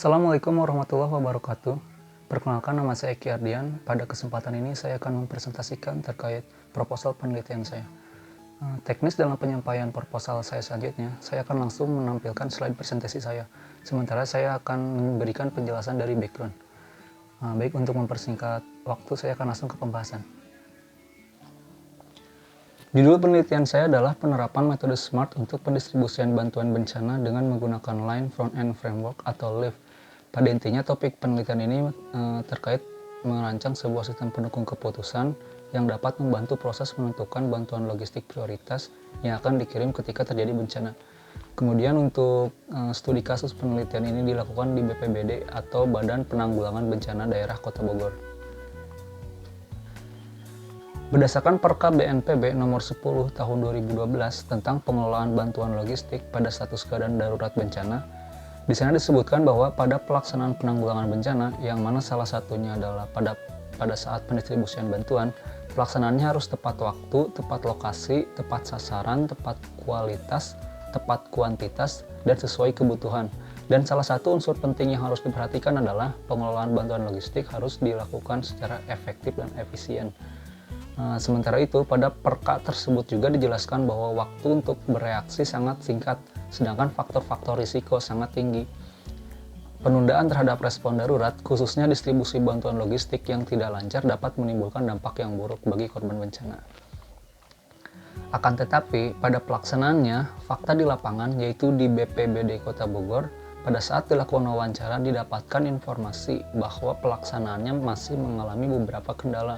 Assalamualaikum warahmatullahi wabarakatuh. Perkenalkan, nama saya Eki Ardian. Pada kesempatan ini saya akan mempresentasikan terkait proposal penelitian saya. Teknis dalam penyampaian proposal saya selanjutnya, saya akan langsung menampilkan slide presentasi saya. Sementara saya akan memberikan penjelasan dari background. Baik, untuk mempersingkat waktu, saya akan langsung ke pembahasan. Judul penelitian saya adalah penerapan metode SMART untuk pendistribusian bantuan bencana dengan menggunakan Line Front-End Framework atau LIF. Pada intinya, topik penelitian ini terkait merancang sebuah sistem pendukung keputusan yang dapat membantu proses menentukan bantuan logistik prioritas yang akan dikirim ketika terjadi bencana. Kemudian untuk studi kasus penelitian ini dilakukan di BPBD atau Badan Penanggulangan Bencana Daerah Kota Bogor. Berdasarkan Perka BNPB nomor 10 tahun 2012 tentang pengelolaan bantuan logistik pada status keadaan darurat bencana, di sana disebutkan bahwa pada pelaksanaan penanggulangan bencana, yang mana salah satunya adalah pada saat pendistribusian bantuan, pelaksanaannya harus tepat waktu, tepat lokasi, tepat sasaran, tepat kualitas, tepat kuantitas, dan sesuai kebutuhan. Dan salah satu unsur penting yang harus diperhatikan adalah pengelolaan bantuan logistik harus dilakukan secara efektif dan efisien. Sementara itu, pada perka tersebut juga dijelaskan bahwa waktu untuk bereaksi sangat singkat, sedangkan faktor-faktor risiko sangat tinggi. Penundaan terhadap respon darurat, khususnya distribusi bantuan logistik yang tidak lancar, dapat menimbulkan dampak yang buruk bagi korban bencana. Akan tetapi, pada pelaksanaannya, fakta di lapangan, yaitu di BPBD Kota Bogor, pada saat dilakukan wawancara didapatkan informasi bahwa pelaksanaannya masih mengalami beberapa kendala.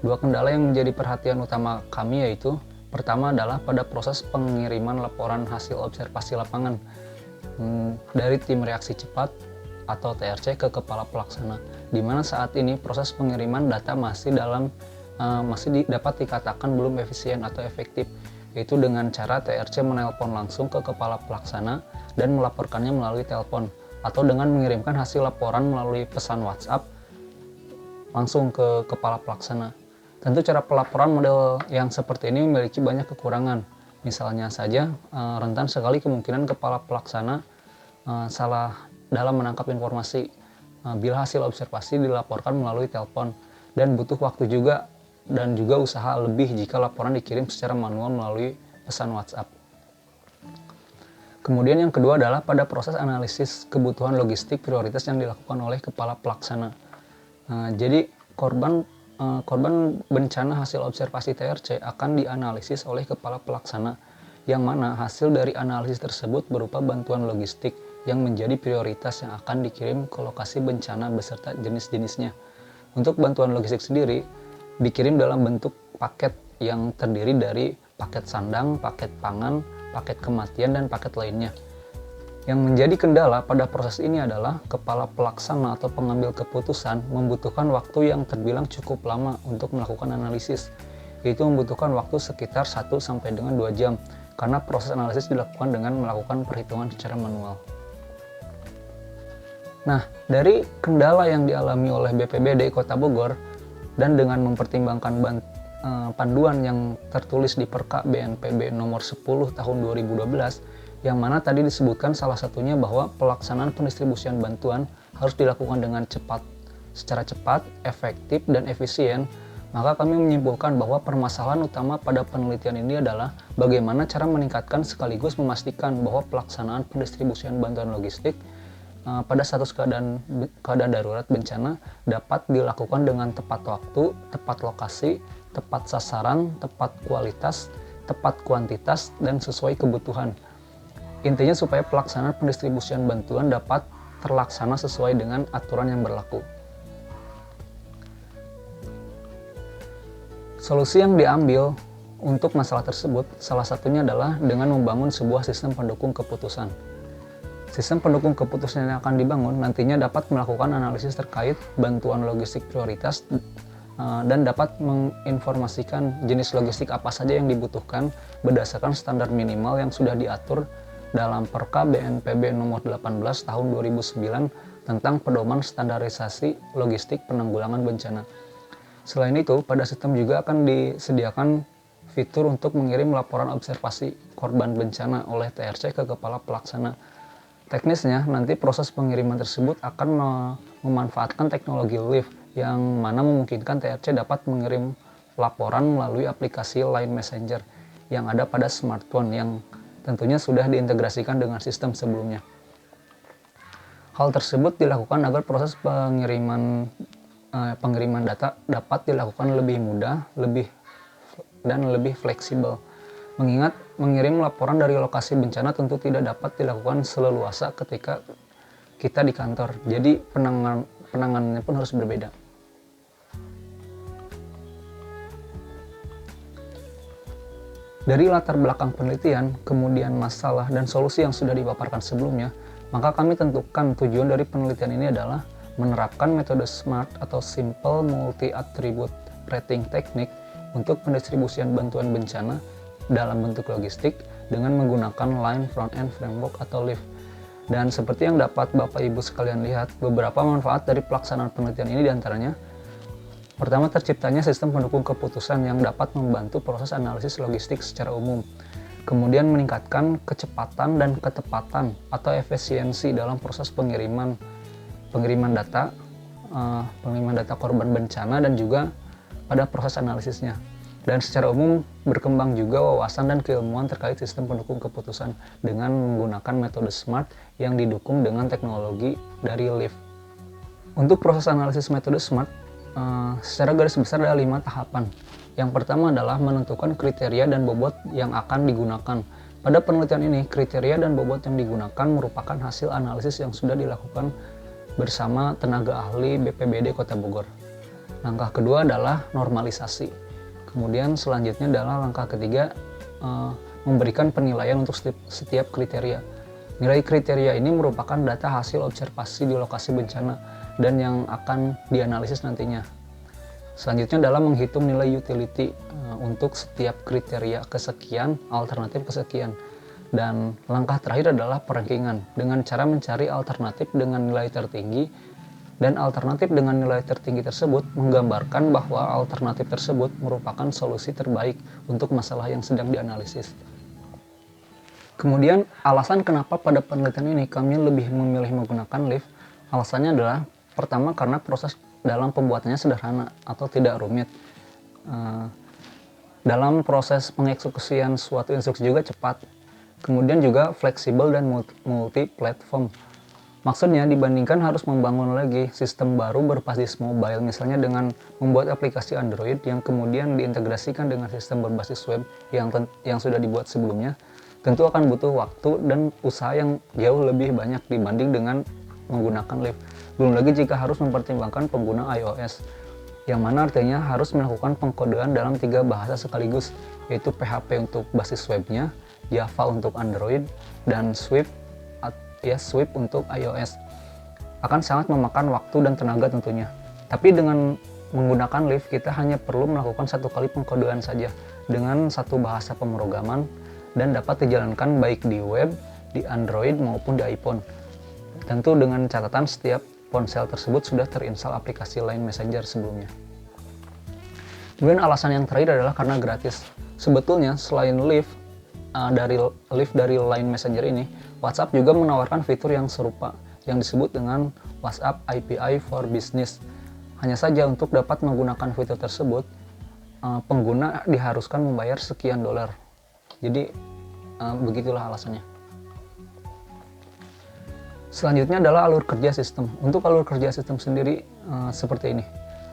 Dua kendala yang menjadi perhatian utama kami yaitu, pertama adalah pada proses pengiriman laporan hasil observasi lapangan dari tim reaksi cepat atau TRC ke kepala pelaksana, di mana saat ini proses pengiriman data masih dapat dikatakan belum efisien atau efektif, yaitu dengan cara TRC menelpon langsung ke kepala pelaksana dan melaporkannya melalui telepon, atau dengan mengirimkan hasil laporan melalui pesan WhatsApp langsung ke kepala pelaksana. Tentu cara pelaporan model yang seperti ini memiliki banyak kekurangan. Misalnya saja, rentan sekali kemungkinan kepala pelaksana salah dalam menangkap informasi bila hasil observasi dilaporkan melalui telepon, dan butuh waktu juga dan juga usaha lebih jika laporan dikirim secara manual melalui pesan WhatsApp. Kemudian yang kedua adalah pada proses analisis kebutuhan logistik prioritas yang dilakukan oleh kepala pelaksana. Jadi korban bencana hasil observasi TRC akan dianalisis oleh kepala pelaksana, yang mana hasil dari analisis tersebut berupa bantuan logistik yang menjadi prioritas yang akan dikirim ke lokasi bencana beserta jenis-jenisnya. Untuk bantuan logistik sendiri dikirim dalam bentuk paket yang terdiri dari paket sandang, paket pangan, paket kematian, dan paket lainnya. Yang menjadi kendala pada proses ini adalah kepala pelaksana atau pengambil keputusan membutuhkan waktu yang terbilang cukup lama untuk melakukan analisis, yaitu membutuhkan waktu sekitar 1-2 jam, karena proses analisis dilakukan dengan melakukan perhitungan secara manual. Nah, dari kendala yang dialami oleh BPBD Kota Bogor, dan dengan mempertimbangkan panduan yang tertulis di Perka BNPB nomor 10 tahun 2012, yang mana tadi disebutkan salah satunya bahwa pelaksanaan pendistribusian bantuan harus dilakukan dengan secara cepat, efektif, dan efisien, maka kami menyimpulkan bahwa permasalahan utama pada penelitian ini adalah bagaimana cara meningkatkan sekaligus memastikan bahwa pelaksanaan pendistribusian bantuan logistik pada status keadaan darurat bencana dapat dilakukan dengan tepat waktu, tepat lokasi, tepat sasaran, tepat kualitas, tepat kuantitas, dan sesuai kebutuhan. Intinya supaya pelaksanaan pendistribusian bantuan dapat terlaksana sesuai dengan aturan yang berlaku. Solusi yang diambil untuk masalah tersebut salah satunya adalah dengan membangun sebuah sistem pendukung keputusan. Sistem pendukung keputusan yang akan dibangun nantinya dapat melakukan analisis terkait bantuan logistik prioritas dan dapat menginformasikan jenis logistik apa saja yang dibutuhkan berdasarkan standar minimal yang sudah diatur dalam Perka BNPB nomor 18 tahun 2009 tentang pedoman standarisasi logistik penanggulangan bencana. Selain itu, pada sistem juga akan disediakan fitur untuk mengirim laporan observasi korban bencana oleh TRC ke kepala pelaksana. Teknisnya, nanti proses pengiriman tersebut akan memanfaatkan teknologi Live yang mana memungkinkan TRC dapat mengirim laporan melalui aplikasi Line Messenger yang ada pada smartphone yang tentunya sudah diintegrasikan dengan sistem sebelumnya. Hal tersebut dilakukan agar proses pengiriman data dapat dilakukan lebih mudah, lebih fleksibel. Mengingat mengirim laporan dari lokasi bencana tentu tidak dapat dilakukan seleluasa ketika kita di kantor. Jadi penanganannya pun harus berbeda. Dari latar belakang penelitian, kemudian masalah dan solusi yang sudah dipaparkan sebelumnya, maka kami tentukan tujuan dari penelitian ini adalah menerapkan metode SMART atau Simple Multi-Attribute Rating Technique untuk pendistribusian bantuan bencana dalam bentuk logistik dengan menggunakan Line Front-End Framework atau LIF. Dan seperti yang dapat Bapak Ibu sekalian lihat, beberapa manfaat dari pelaksanaan penelitian ini diantaranya: pertama, terciptanya sistem pendukung keputusan yang dapat membantu proses analisis logistik secara umum. Kemudian meningkatkan kecepatan dan ketepatan atau efisiensi dalam proses pengiriman data korban bencana dan juga pada proses analisisnya. Dan secara umum berkembang juga wawasan dan keilmuan terkait sistem pendukung keputusan dengan menggunakan metode SMART yang didukung dengan teknologi dari LIF. Untuk proses analisis metode SMART, secara garis besar ada 5 tahapan. Yang pertama adalah menentukan kriteria dan bobot yang akan digunakan. Pada penelitian ini, kriteria dan bobot yang digunakan merupakan hasil analisis yang sudah dilakukan bersama tenaga ahli BPBD Kota Bogor. Langkah kedua adalah normalisasi. Kemudian selanjutnya adalah langkah ketiga, memberikan penilaian untuk setiap kriteria. Nilai kriteria ini merupakan data hasil observasi di lokasi bencana dan yang akan dianalisis nantinya. Selanjutnya adalah menghitung nilai utility untuk setiap kriteria kesekian, alternatif kesekian. Dan langkah terakhir adalah perankingan dengan cara mencari alternatif dengan nilai tertinggi, dan alternatif dengan nilai tertinggi tersebut menggambarkan bahwa alternatif tersebut merupakan solusi terbaik untuk masalah yang sedang dianalisis. Kemudian alasan kenapa pada penelitian ini kami lebih memilih menggunakan LIF, alasannya adalah pertama karena proses dalam pembuatannya sederhana atau tidak rumit. Dalam proses pengeksekusian suatu instruksi juga cepat. Kemudian juga fleksibel dan multi-platform. Maksudnya dibandingkan harus membangun lagi sistem baru berbasis mobile, misalnya dengan membuat aplikasi Android yang kemudian diintegrasikan dengan sistem berbasis web yang sudah dibuat sebelumnya, tentu akan butuh waktu dan usaha yang jauh lebih banyak dibanding dengan menggunakan LIF. Belum lagi jika harus mempertimbangkan pengguna iOS, yang mana artinya harus melakukan pengkodean dalam 3 bahasa sekaligus, yaitu PHP untuk basis webnya, Java untuk Android, dan Swift untuk iOS. Akan sangat memakan waktu dan tenaga tentunya. Tapi dengan menggunakan LIF, kita hanya perlu melakukan 1 kali pengkodean saja dengan 1 bahasa pemrograman dan dapat dijalankan baik di web, di Android maupun di iPhone. Tentu dengan catatan setiap ponsel tersebut sudah terinstall aplikasi Line Messenger sebelumnya. Kemudian alasan yang terakhir adalah karena gratis. Sebetulnya selain LIF dari Line Messenger ini, WhatsApp juga menawarkan fitur yang serupa yang disebut dengan WhatsApp API for Business. Hanya saja untuk dapat menggunakan fitur tersebut, pengguna diharuskan membayar sekian $. Jadi begitulah alasannya. Selanjutnya adalah alur kerja sistem. Untuk alur kerja sistem sendiri seperti ini.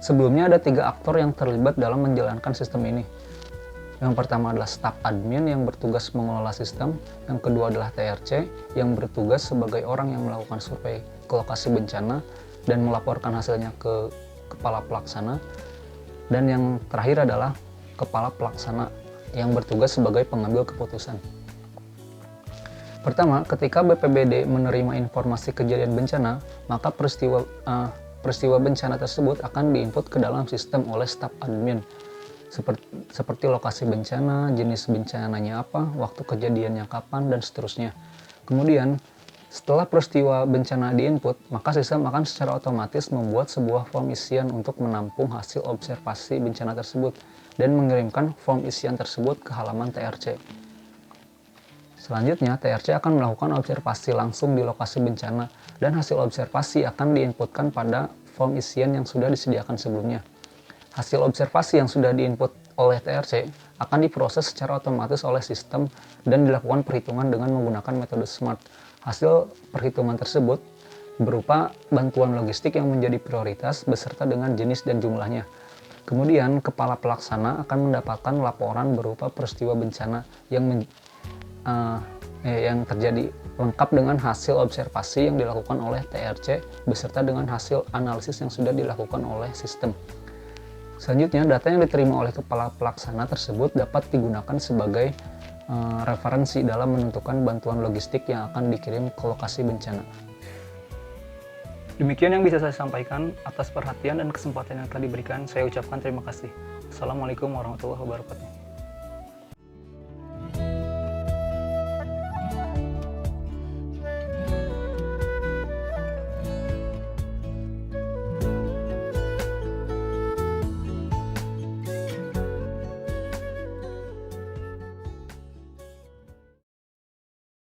Sebelumnya ada 3 aktor yang terlibat dalam menjalankan sistem ini. Yang pertama adalah staf admin yang bertugas mengelola sistem. Yang kedua adalah TRC yang bertugas sebagai orang yang melakukan survei ke lokasi bencana dan melaporkan hasilnya ke kepala pelaksana. Dan yang terakhir adalah kepala pelaksana yang bertugas sebagai pengambil keputusan. Pertama, ketika BPBD menerima informasi kejadian bencana, maka peristiwa bencana tersebut akan diinput ke dalam sistem oleh staf admin. Seperti lokasi bencana, jenis bencananya apa, waktu kejadiannya kapan, dan seterusnya. Kemudian, setelah peristiwa bencana diinput, maka sistem akan secara otomatis membuat sebuah form isian untuk menampung hasil observasi bencana tersebut dan mengirimkan form isian tersebut ke halaman TRC. Selanjutnya, TRC akan melakukan observasi langsung di lokasi bencana dan hasil observasi akan diinputkan pada form isian yang sudah disediakan sebelumnya. Hasil observasi yang sudah diinput oleh TRC akan diproses secara otomatis oleh sistem dan dilakukan perhitungan dengan menggunakan metode SMART. Hasil perhitungan tersebut berupa bantuan logistik yang menjadi prioritas beserta dengan jenis dan jumlahnya. Kemudian, kepala pelaksana akan mendapatkan laporan berupa peristiwa bencana yang terjadi lengkap dengan hasil observasi yang dilakukan oleh TRC beserta dengan hasil analisis yang sudah dilakukan oleh sistem. Selanjutnya, data yang diterima oleh kepala pelaksana tersebut dapat digunakan sebagai referensi dalam menentukan bantuan logistik yang akan dikirim ke lokasi bencana. Demikian yang bisa saya sampaikan. Atas perhatian dan kesempatan yang telah diberikan, saya ucapkan terima kasih. Assalamualaikum warahmatullahi wabarakatuh.